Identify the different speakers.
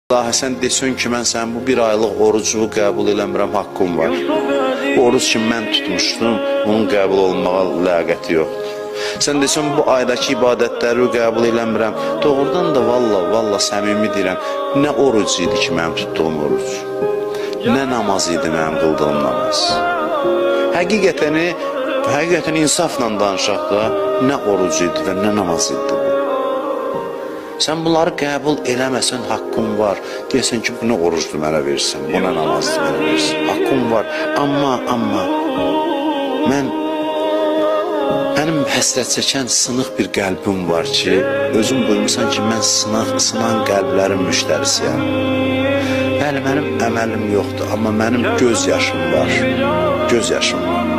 Speaker 1: Allah sən desən ki, mən sənin bu bir aylıq orucu qəbul eləmirəm, haqqım var. Bu oruc ki, mən tutmuşdum, onun qəbul olmağa ləyaqəti yoxdur. Sən desən bu aydakı ibadətləri qəbul eləmirəm, doğrudan da valla səmimi deyirəm, nə oruc idi ki, mənim tutduğum oruc? Nə namaz idi mənim qıldığım namaz? Həqiqətən insafla danışaq da, nə oruc idi və nə namaz idi bu? Sən bunları qəbul eləməsən, haqqın var. Deyəsən ki, bu nə orucdur mənə versin, bu nə namazdır mənə versin. Haqqın var, amma mənim həsrət çəkən sınıq bir qəlbim var ki, özüm duymusan ki, mən sınan qəlblərin müştərisiyəm. Bəli, mənim əməlim yoxdur, amma mənim göz yaşım var, göz yaşım var.